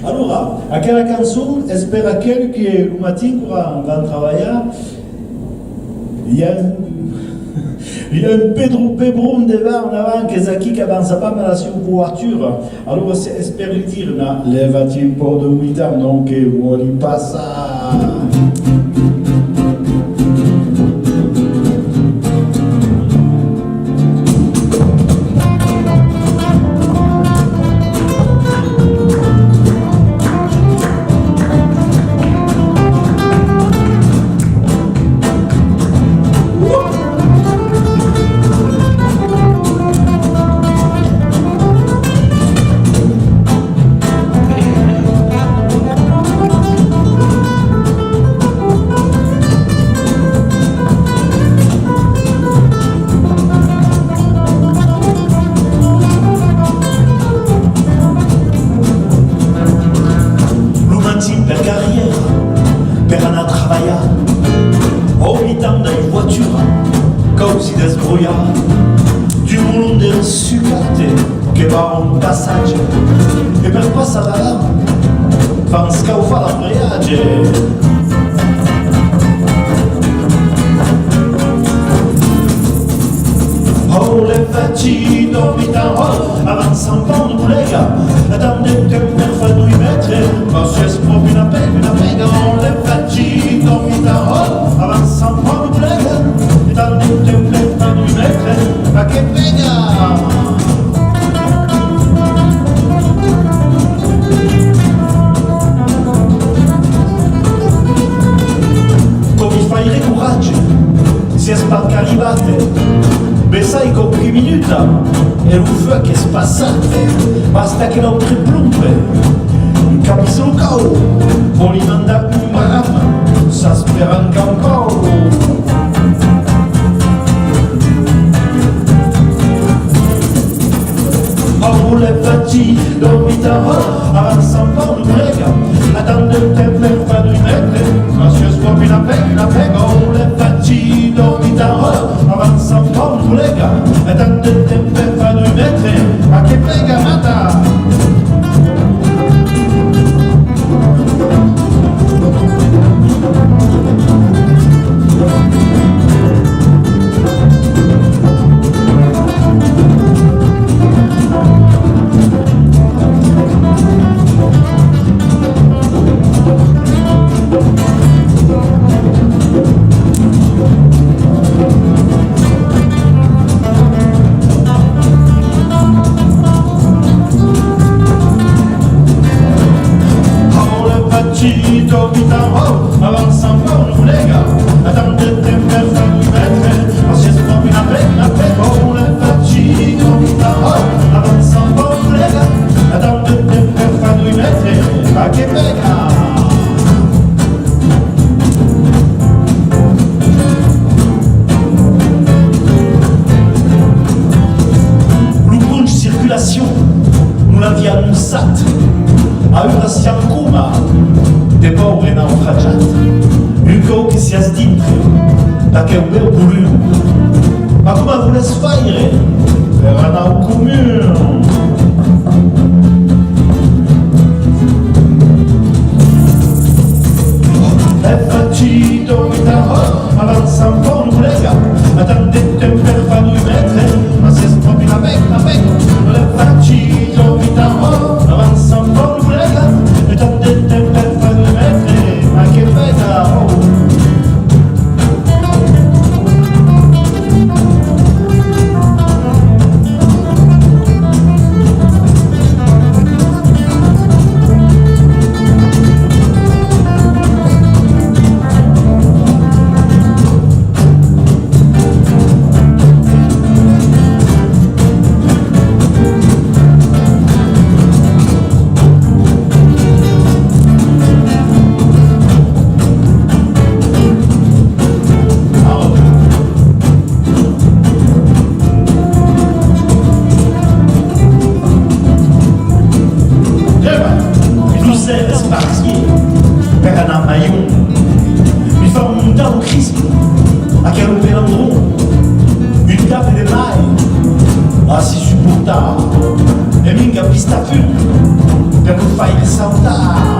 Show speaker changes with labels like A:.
A: Allora, aquella canzone è per aquel che il mattino quando va a lavorare il y a un pedron devant en avant che sa chi avanza pas mal sur voiture. Allora c'est per lui dire na levati un po' de umidità non che vuoi passare.
B: Per carriera, per anar a treballar, o imitant de voitura, così desbrogliar, di un onde sucate che va a un passaggio, e per passare là, fa un scaufa la briage. Oh, le facci dormitan, oh, avanza un po' de plega, attende che per fare 2 metri, ma si è proprio una pega, oh, le facci dormitan, oh, avanza un po' de plega, attende che per fare 2 metri, ma che pega! Come fai coraggio, si è spacca arrivate, sai qualche minuta e un feu che spassate, basta che non triplumpe, un capisce un cau, on li manda un ram, ça spera anche un po'. Oh, le facci dormita, oh, avanza un po' di prega, attende il tempo per fare 2 metri, ma si è scopi una pega, oh, le facci dormita, oh, avanza un po' di prega, attende il tempo per fare 2 metri, ma che pega mata! Avanza un po' lega, attende il tempo per fare 2 metri, ma si è proprio una pega, oh, le facci oh, avanza un po' lega, attende il tempo per fare 2 metri, ma che pega! L'ouvre circulation, nous l'avons annoncé, a ora siamo come dei poveri naufragati, un co che si è dintre, perché è un bel volume. Ma come volesse fare per andare al comune? E facci dormita, oh, avanza un po' di prega, attende il tempo per fare 2 metri, ma si è proprio una pega, le facci dormita, oh, avanza un po' di prega, attende il tempo per fare 2 metri, ma che pega, oh! Ah, si supportava, e minchia pista più. per non fare saltare